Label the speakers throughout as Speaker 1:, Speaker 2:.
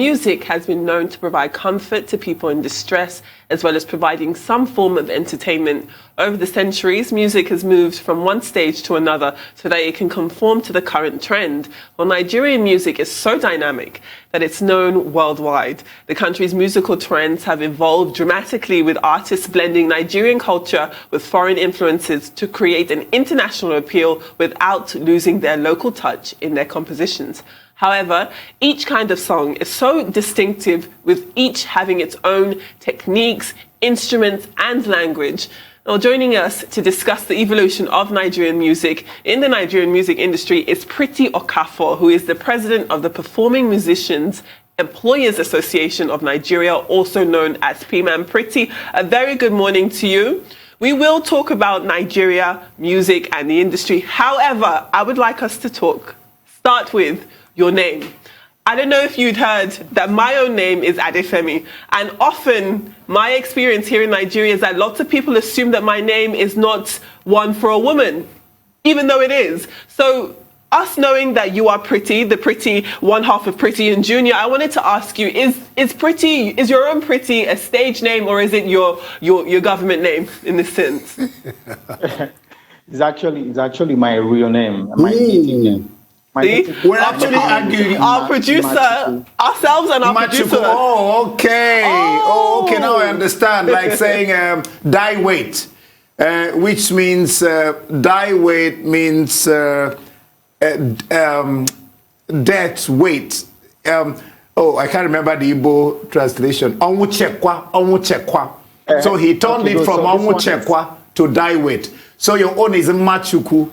Speaker 1: music has been known to provide comfort to people in distress, as well as providing some form of entertainment. Over the centuries, music has moved from one stage to another so that it can conform to the current trend. Well, Nigerian music is so dynamic that it's known worldwide. The country's musical trends have evolved dramatically, with artists blending Nigerian culture with foreign influences to create an international appeal without losing their local touch in their compositions. However, each kind of song is so distinctive, with each having its own techniques, instruments, and language. Now, joining us to discuss the evolution of Nigerian music in the Nigerian music industry is Pretty OKAFOR, who is the president of the Performing Musicians Employers Association of Nigeria, also known as PMAN. Pretty, a very good morning to you. We will talk about Nigeria, music, and the industry. However, I would like us to start with your name. I don't know if you'd heard that my own name is Adefemi, and often my experience here in Nigeria is that lots of people assume that my name is not one for a woman, even though it is. So us knowing that you are Pretty, the Pretty, one half of Pretty and Junior, I wanted to ask you, is Pretty, is your own Pretty a stage name, or is it your government name in this sense?
Speaker 2: It's actually my real name, my native name.
Speaker 3: We're actually arguing.
Speaker 1: Our producer, ourselves and our producer.
Speaker 3: Oh, okay. Oh, okay. Now I understand. Like saying die weight, which means die weight means death weight. I can't remember the Igbo translation. Onwuchekwa. So he turned it from onwuchekwa to die weight. So your own is Machuku.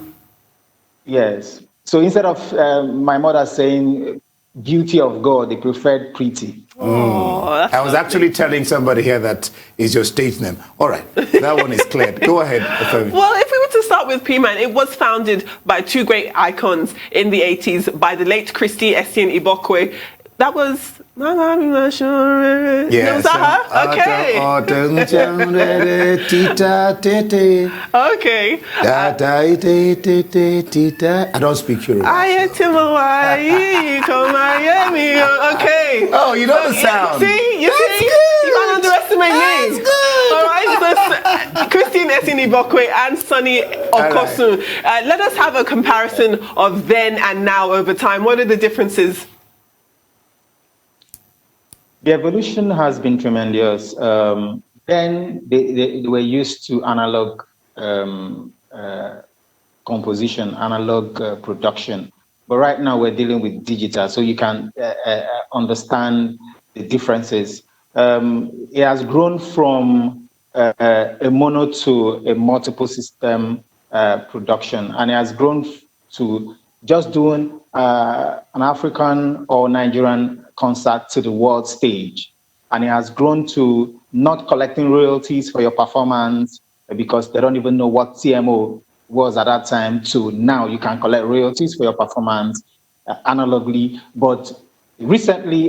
Speaker 2: Yes. So instead of my mother saying beauty of God, they preferred Pretty.
Speaker 1: Oh,
Speaker 3: I was actually telling somebody here that is your stage name. All right, that one is cleared. Go ahead, Femi.
Speaker 1: Well, if we were to start with PMAN, it was founded by two great icons in the 80s, by the late Christy Etienne Ibokwe. That was...
Speaker 3: Yes.
Speaker 1: Was that her? Okay. Okay.
Speaker 3: I don't speak Yoruba.
Speaker 1: Okay.
Speaker 3: Oh, you know the sound.
Speaker 1: You can't underestimate me. All right. So, Christine Etienne Ibokwe and Sonny Okosun. Let us have a comparison of then and now over time. What are the differences?
Speaker 2: The evolution has been tremendous. Then they were used to analog composition, analog production. But right now we're dealing with digital, so you can understand the differences. It has grown from a mono to a multiple system production, and it has grown to just doing an African or Nigerian concert to the world stage. And it has grown to not collecting royalties for your performance because they don't even know what CMO was at that time, to now you can collect royalties for your performance analogically. But recently,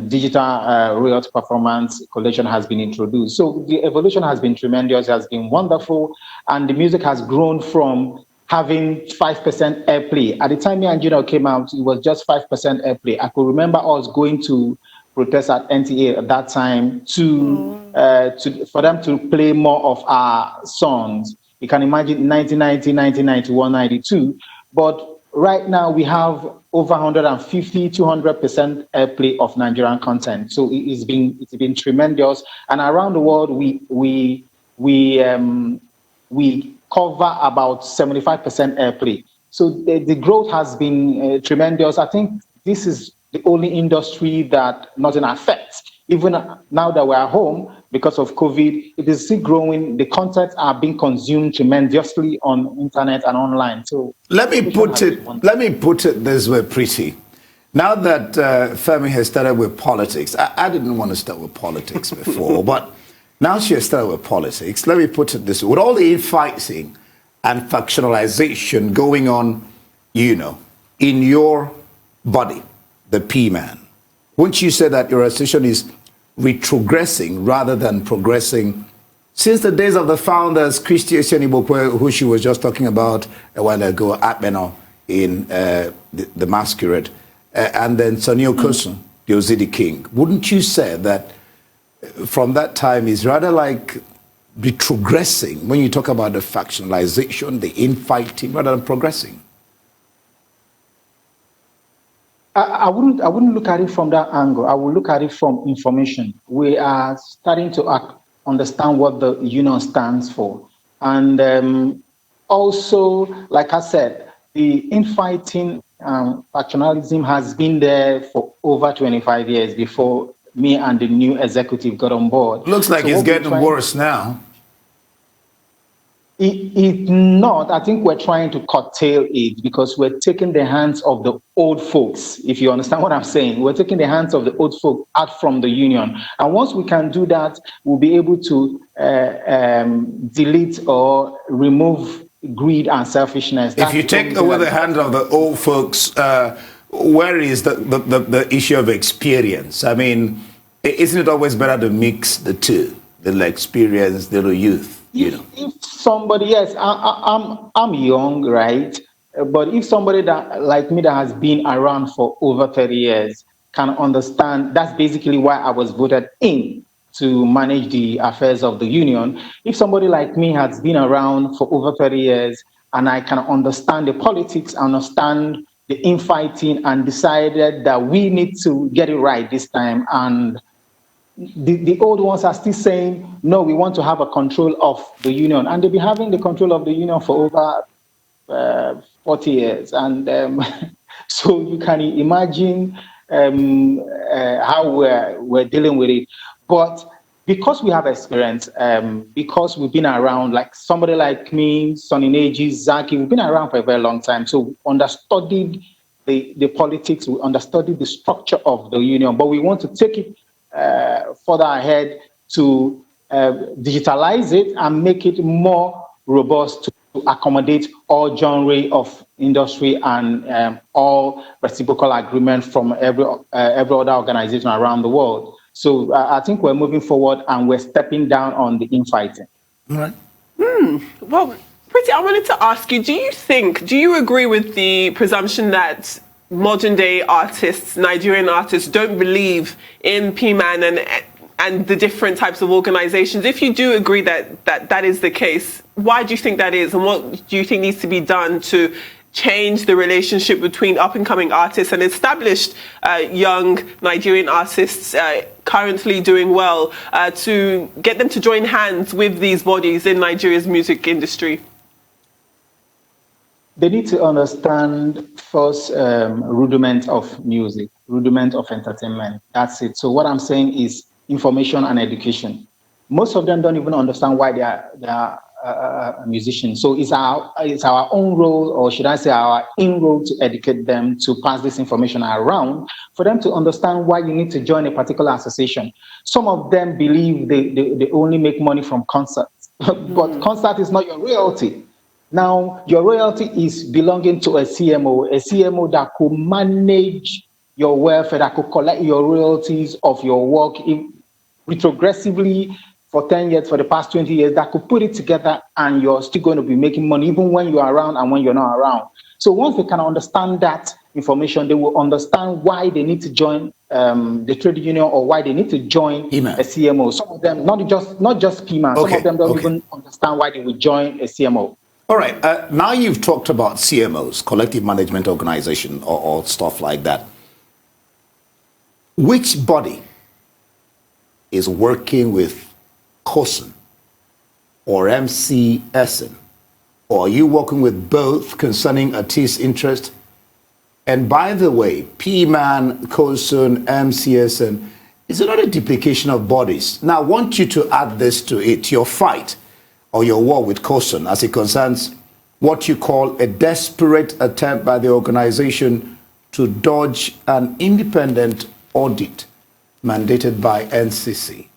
Speaker 2: digital royalty performance collection has been introduced. So the evolution has been tremendous, has been wonderful, and the music has grown from having 5% airplay. At the time me and Gino came out, it was just 5% airplay. I could remember us going to protest at NTA at that time for them to play more of our songs. You can imagine 1990, 1991, 92. But right now we have over 150, 200% airplay of Nigerian content. So it's been tremendous. And around the world, we cover about 75% airplay. So the growth has been tremendous. I think this is the only industry that nothing affects. Even now that we're at home because of COVID, it is still growing. The content are being consumed tremendously on internet and online. So
Speaker 3: let me put it this way, Pretty. Now that Femi has started with politics, I didn't want to start with politics before, but now she has started with politics. Let me put it this way. With all the infighting and factionalization going on, in your body, the PMAN, wouldn't you say that your association is retrogressing rather than progressing? Since the days of the founders, Christy Etienne Ibokwe, who she was just talking about a while ago, at Beno in the Masquerade, and then Sonny Okosun, Yozidi King, wouldn't you say that from that time is rather like retrogressing when you talk about the factionalization, the infighting, rather than progressing?
Speaker 2: I wouldn't look at it from that angle. I would look at it from information. We are starting to understand what the union stands for. And also, like I said, the infighting factionalism has been there for over 25 years before me and the new executive got on board.
Speaker 3: Looks like it's getting worse now.
Speaker 2: It not. I think we're trying to curtail it because we're taking the hands of the old folks, if you understand what I'm saying. We're taking the hands of the old folks out from the union. And once we can do that, we'll be able to delete or remove greed and selfishness.
Speaker 3: If you take away the hands of the old folks, where is the issue of experience? I mean, isn't it always better to mix the two, the experience, the youth? You know.
Speaker 2: If somebody, yes, I'm young, right? But if somebody that like me that has been around for over 30 years can understand, that's basically why I was voted in to manage the affairs of the union. If somebody like me has been around for over 30 years and I can understand the politics, understand the infighting, and decided that we need to get it right this time, and the old ones are still saying, no, we want to have a control of the union. And they've been having the control of the union for over 40 years. And so you can imagine how we're dealing with it. But because we have experience, because we've been around, like somebody like me, Sonny Neji, Zaki, we've been around for a very long time. So we understudied the politics, we understudied the structure of the union, but we want to take it further ahead to digitalize it and make it more robust to accommodate all genre of industry and all reciprocal agreement from every other organization around the world. So I think we're moving forward and we're stepping down on the infighting.
Speaker 3: All right.
Speaker 1: Well, Pretty, I wanted to ask you, do you agree with the presumption that modern day artists, Nigerian artists, don't believe in PMAN and the different types of organizations? If you do agree that is the case, why do you think that is? And what do you think needs to be done to change the relationship between up-and-coming artists and established young Nigerian artists currently doing well to get them to join hands with these bodies in Nigeria's music industry?
Speaker 2: They need to understand first rudiment of music, rudiment of entertainment. That's it. So what I'm saying is information and education. Most of them don't even understand why they are musicians. So it's our own role, or should I say our in-role, to educate them, to pass this information around for them to understand why you need to join a particular association. Some of them believe they only make money from concerts, but concert is not your royalty. Now, your royalty is belonging to a CMO that could manage your welfare, that could collect your royalties of your work retrogressively for 10 years, for the past 20 years, that could put it together, and you're still going to be making money even when you're around and when you're not around. So once they can understand that information, they will understand why they need to join the trade union or why they need to join
Speaker 3: PMAN.
Speaker 2: A CMO. Some of them, not just PMAN, some of them don't even understand why they would join a CMO.
Speaker 3: All right. Now you've talked about CMOs, collective management organization, or stuff like that. Which body is working with COSN or MCSN? Or are you working with both concerning artist interest? And by the way, PMAN, COSN, MCSN, is it not a duplication of bodies? Now I want you to add this to it, your fight or your war with COSN as it concerns what you call a desperate attempt by the organization to dodge an independent audit mandated by NCC.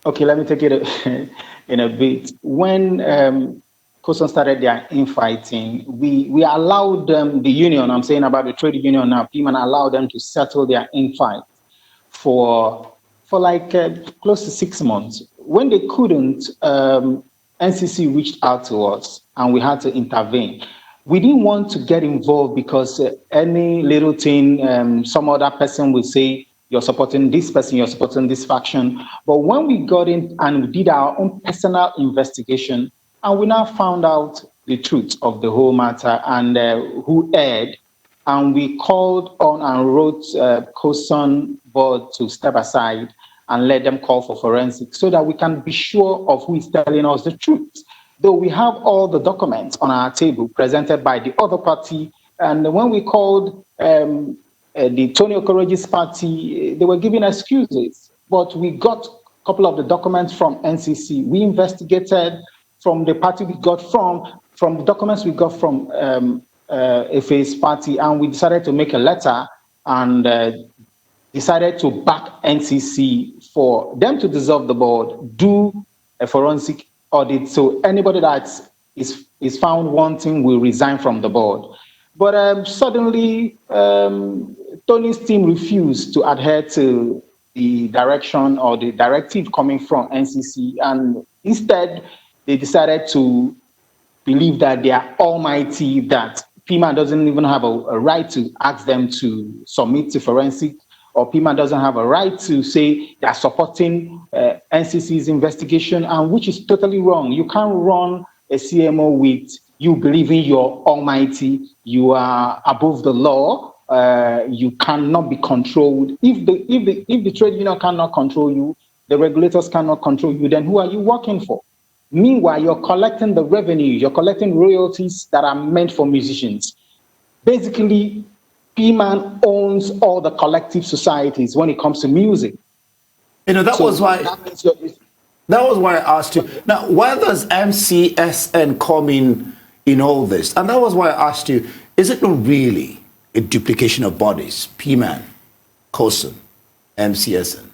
Speaker 2: Okay, let me take it in a bit. When COSN started their infighting, we allowed them, the union, I'm saying about the trade union now, PMAN allowed them to settle their infight for like close to 6 months. When they couldn't, NCC reached out to us and we had to intervene. We didn't want to get involved because any little thing, some other person will say, you're supporting this person, you're supporting this faction. But when we got in and we did our own personal investigation, and we now found out the truth of the whole matter and who erred, and we called on and wrote COSON board to step aside and let them call for forensics so that we can be sure of who is telling us the truth. Though we have all the documents on our table presented by the other party, and when we called the Tony Okoroji's party, they were giving excuses. But we got a couple of the documents from NCC. We investigated from the party we got from the documents we got from FA's party, and we decided to make a letter and decided to back NCC for them to dissolve the board, do a forensic audit, so anybody that is found wanting will resign from the board. But suddenly, Tony's team refused to adhere to the direction or the directive coming from NCC, and instead they decided to believe that they are almighty, that PMAN doesn't even have a right to ask them to submit to forensic, or PMAN doesn't have a right to say they're supporting NCC's investigation, and which is totally wrong. You can't run a CMO with you believing you're almighty, you are above the law, you cannot be controlled. If the trade union cannot control you, the regulators cannot control you, then who are you working for? Meanwhile, you're collecting the revenue, you're collecting royalties that are meant for musicians. Basically, PMAN owns all the collective societies when it comes to music.
Speaker 3: You know, that was why I asked you. Now, where does MCSN come in all this? And that was why I asked you, is it not really a duplication of bodies? PMAN, COSON, MCSN?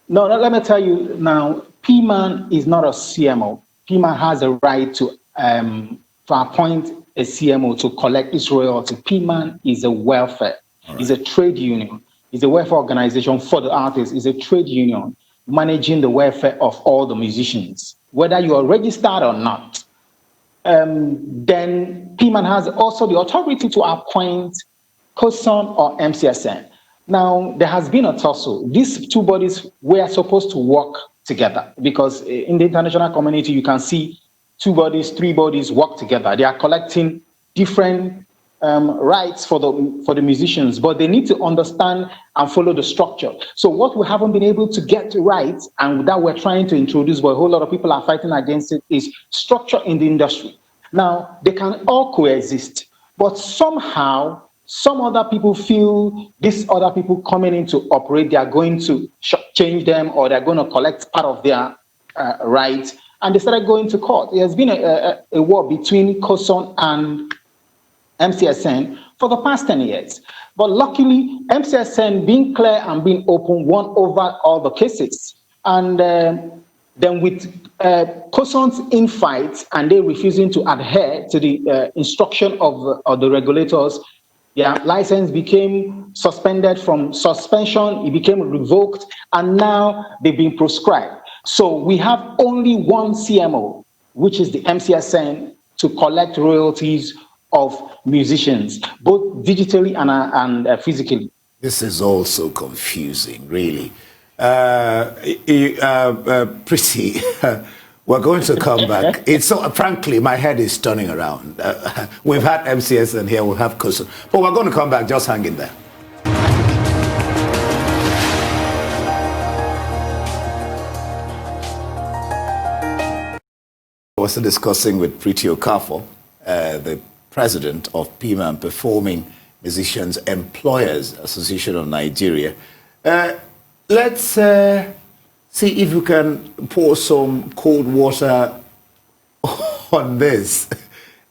Speaker 2: No, let me tell you now, PMAN is not a CMO. PMAN has a right to appoint a CMO to collect its royalty. PMAN is a welfare. Right. It's a trade union. It's a welfare organization for the artists. It's a trade union managing the welfare of all the musicians, whether you are registered or not. Then PMAN has also the authority to appoint COSON or MCSN. Now, there has been a tussle. These two bodies were supposed to work together because in the international community, you can see two bodies, three bodies work together. They are collecting different rights for the musicians, but they need to understand and follow the structure. So what we haven't been able to get right, and that we're trying to introduce, but a whole lot of people are fighting against it, is structure in the industry. Now, they can all coexist, but somehow some other people feel these other people coming in to operate, they are going to change them, or they're going to collect part of their rights, and they started going to court. There has been a war between COSON and MCSN for the past 10 years. But luckily, MCSN, being clear and being open, won over all the cases. And then with COSON's infight and they refusing to adhere to the instruction of the regulators, their license became suspended from suspension, it became revoked, and now they've been proscribed. So we have only one CMO, which is the MCSN, to collect royalties of musicians, both digitally and physically.
Speaker 3: This is also confusing, really. Prissy, we're going to come back. It's so, frankly, my head is turning around. We've had MCSN here, we'll have COSON, but we're going to come back. Just hang in there. I was discussing with Pretty OKAFOR, the president of PMAN, Performing Musicians Employers Association of Nigeria. Let's see if you can pour some cold water on this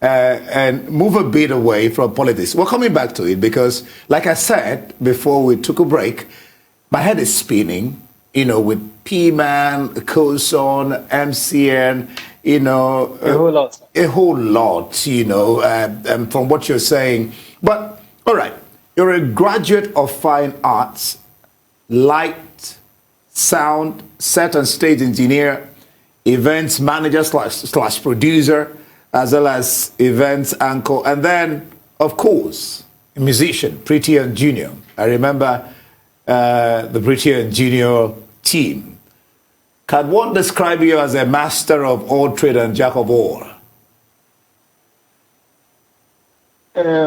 Speaker 3: and move a bit away from politics. We're coming back to it because, like I said before we took a break, my head is spinning, you know, with PMAN, COSON, MCN, you know, a whole lot, you know, from what you're saying. But, all right, you're a graduate of fine arts, light, sound, set and stage engineer, events manager slash producer. as well as events anchor, and then, of course, a musician, Pretty and Junior. I remember the Pretty and Junior team. Can one describe you as a master of all trade and jack of all?
Speaker 2: I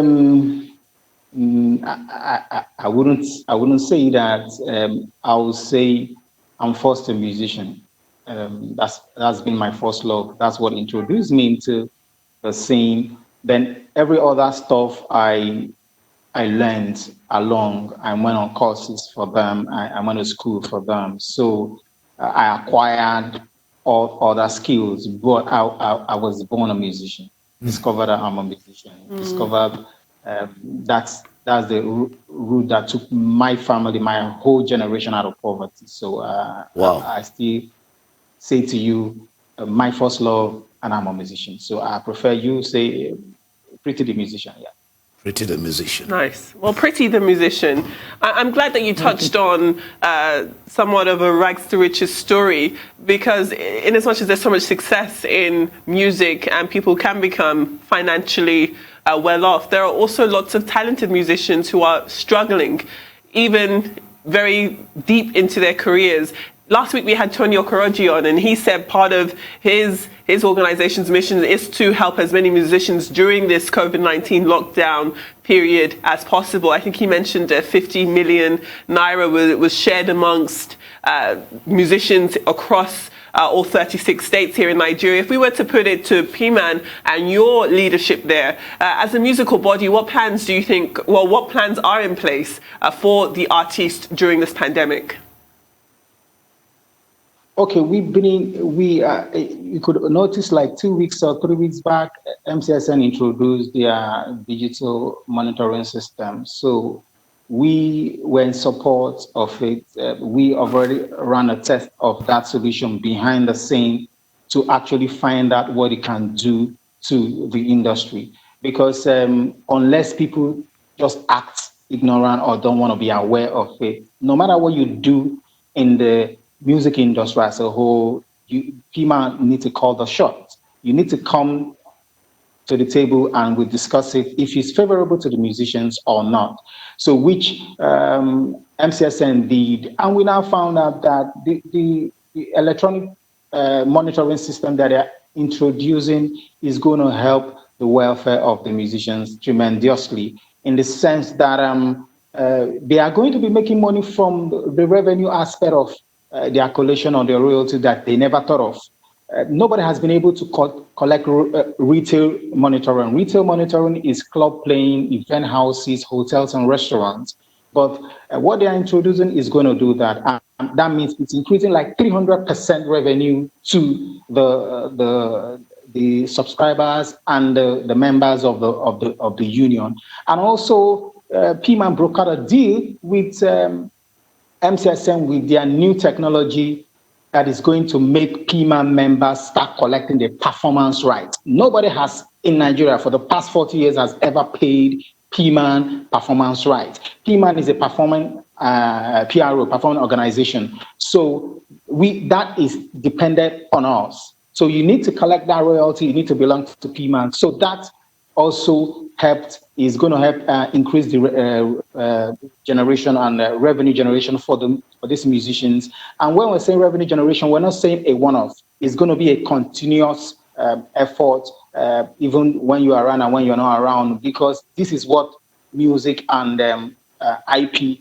Speaker 2: wouldn't say that. I would say I'm first a musician. That's been my first love. That's what introduced me into the scene. Then every other stuff I learned along. I went on courses for them. I went to school for them. So I acquired all other skills. But I was born a musician. Discovered that I'm a musician. Discovered that's the route that took my family, my whole generation out of poverty. So
Speaker 3: wow.
Speaker 2: I still say to you, my first love, and I'm a musician. So I prefer you say Pretty the musician, yeah.
Speaker 3: Pretty the musician.
Speaker 1: Nice. Well, Pretty the musician. I'm glad that you touched on somewhat of a rags to riches story, because in as much as there's so much success in music and people can become financially well off, there are also lots of talented musicians who are struggling, even very deep into their careers. Last week we had Tony Okoroji on, and he said part of his organization's mission is to help as many musicians during this COVID-19 lockdown period as possible. I think he mentioned 50 million naira was shared amongst musicians across all 36 states here in Nigeria. If we were to put it to PMAN and your leadership there, as a musical body, what plans do you think, what plans are in place for the artists during this pandemic?
Speaker 2: Okay, you could notice like 2 weeks or 3 weeks back, MCSN introduced their digital monitoring system. So we were in support of it. We already ran a test of that solution behind the scene to actually find out what it can do to the industry. Because unless people just act ignorant or don't want to be aware of it, no matter what you do in the music industry as a whole, PMAN need to call the shots. You need to come to the table and we discuss it if it's favorable to the musicians or not. So which MCSN did, and we now found out that the electronic monitoring system that they're introducing is going to help the welfare of the musicians tremendously, in the sense that they are going to be making money from the revenue aspect of their collection on their royalty that they never thought of. Nobody has been able to collect retail monitoring. Retail monitoring is club playing, event houses, hotels, and restaurants. But what they are introducing is going to do that. And that means it's increasing like 300% revenue to the subscribers and the members of the union. And also, PMAN brokered a deal with MCSN with their new technology that is going to make PMAN members start collecting their performance rights. Nobody has in Nigeria for the past 40 years has ever paid PMAN performance rights. PMAN is a performing PRO, performing organization. So that is dependent on us. So you need to collect that royalty, you need to belong to PMAN. So that also is going to help increase the generation and revenue generation for these musicians. And when we're saying revenue generation, we're not saying a one-off. It's going to be a continuous effort, even when you are around and when you're not around, because this is what music and IP,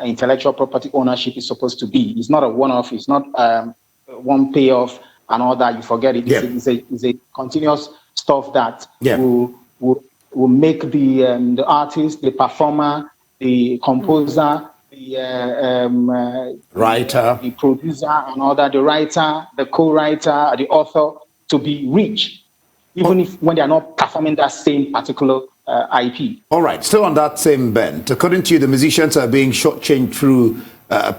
Speaker 2: intellectual property ownership, is supposed to be. It's not a one-off. It's not one payoff and all that. You forget it. Yeah. It's a continuous stuff that will make the artist, the performer, the composer, the
Speaker 3: writer,
Speaker 2: the producer, and all that, the writer, the co-writer, the author, to be rich, even if when they are not performing that same particular IP.
Speaker 3: All right, still on that same bent, according to you, the musicians are being shortchanged through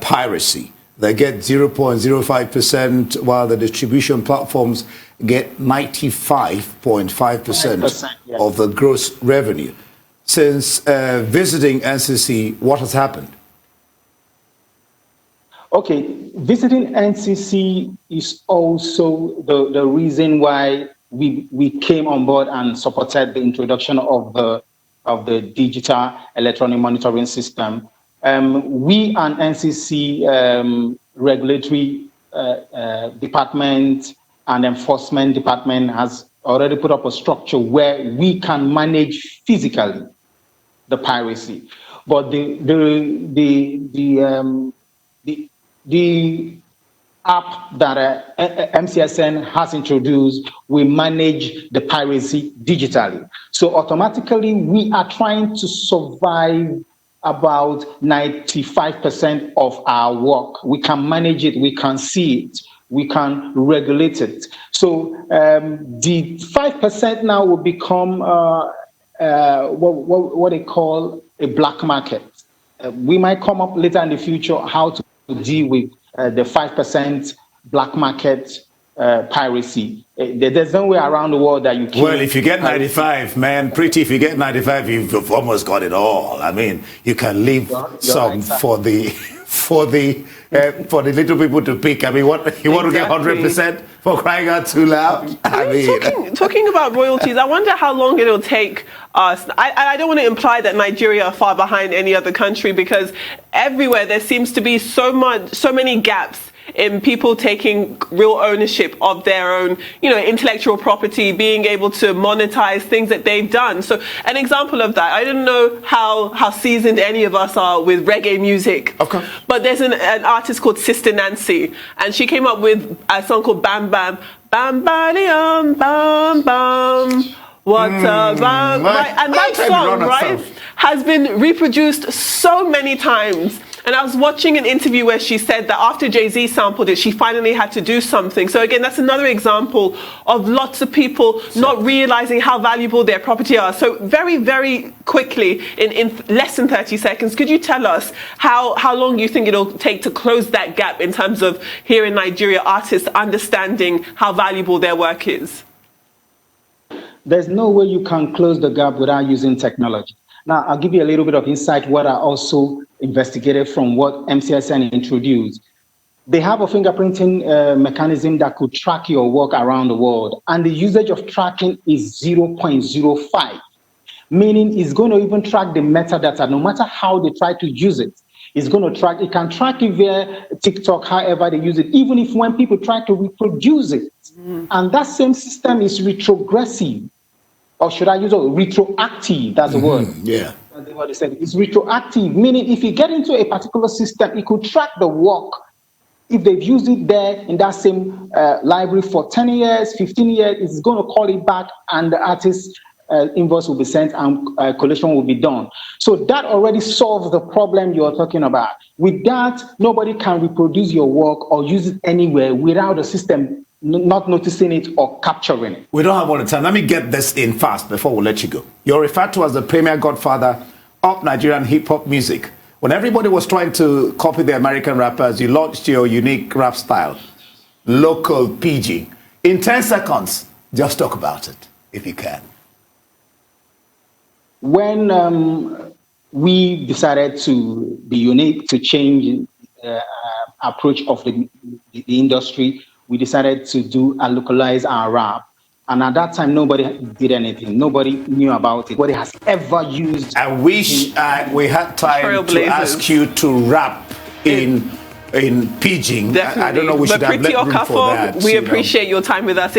Speaker 3: piracy. They get 0.05%, while the distribution platforms get 95.5% of the gross revenue. Since visiting NCC, what has happened?
Speaker 2: Okay, visiting NCC is also the reason why we came on board and supported the introduction of the digital electronic monitoring system. We and NCC regulatory department and enforcement department has already put up a structure where we can manage physically the piracy, but the app that MCSN has introduced, we manage the piracy digitally. So automatically, we are trying to survive about 95% of our work. We can manage it, we can see it, we can regulate it. So the 5% now will become what they call a black market. We might come up later in the future how to deal with the 5% black market piracy. There's no way around the world that you can.
Speaker 3: Well, if you get 95, man, pretty, if you get 95, you've almost got it all. I mean, you can leave some for the little people to pick. I mean, what you want to get 100% for crying out too loud? I mean,
Speaker 1: talking about royalties, I wonder how long it'll take us. I don't want to imply that Nigeria are far behind any other country, because everywhere there seems to be so many gaps in people taking real ownership of their own, intellectual property, being able to monetize things that they've done. So an example of that, I don't know how seasoned any of us are with reggae music. Okay. But there's an artist called Sister Nancy, and she came up with a song called Bam Bam. Bam Bam Bam Bam. What bam, right? And that song, right, has been reproduced so many times. And I was watching an interview where she said that after Jay-Z sampled it, she finally had to do something. So again, that's another example of lots of people not realizing how valuable their property are. So very, very quickly, in less than 30 seconds, could you tell us how long you think it'll take to close that gap in terms of here in Nigeria, artists understanding how valuable their work is?
Speaker 2: There's no way you can close the gap without using technology. Now, I'll give you a little bit of insight what I also investigated from what MCSN introduced. They have a fingerprinting mechanism that could track your work around the world, and the usage of tracking is 0.05, meaning it's going to even track the metadata, no matter how they try to use it. It's going to track, it can track it via TikTok, however they use it, even if when people try to reproduce it. And that same system is retrogressive. Or should I use retroactive? That's the word.
Speaker 3: Yeah.
Speaker 2: That's what they said. It's retroactive, meaning if you get into a particular system, it could track the work. If they've used it there in that same library for 10 years, 15 years, it's going to call it back, and the artist's invoice will be sent and collection will be done. So that already solves the problem you're talking about. With that, nobody can reproduce your work or use it anywhere without the system not noticing it or capturing it.
Speaker 3: We don't have all the time. Let me get this in fast before we let you go. You're referred to as the premier godfather of Nigerian hip-hop music. When everybody was trying to copy the American rappers, you launched your unique rap style, local PG. In 10 seconds, just talk about it, if you can.
Speaker 2: When we decided to be unique, to change approach of the industry, we decided to do and localize our rap. And at that time, nobody did anything. Nobody knew about it. Nobody has ever used.
Speaker 3: I wish we had time to ask you to rap in pidgin.
Speaker 1: Definitely.
Speaker 3: I don't know, we should have let room for that.
Speaker 1: We appreciate your time with us.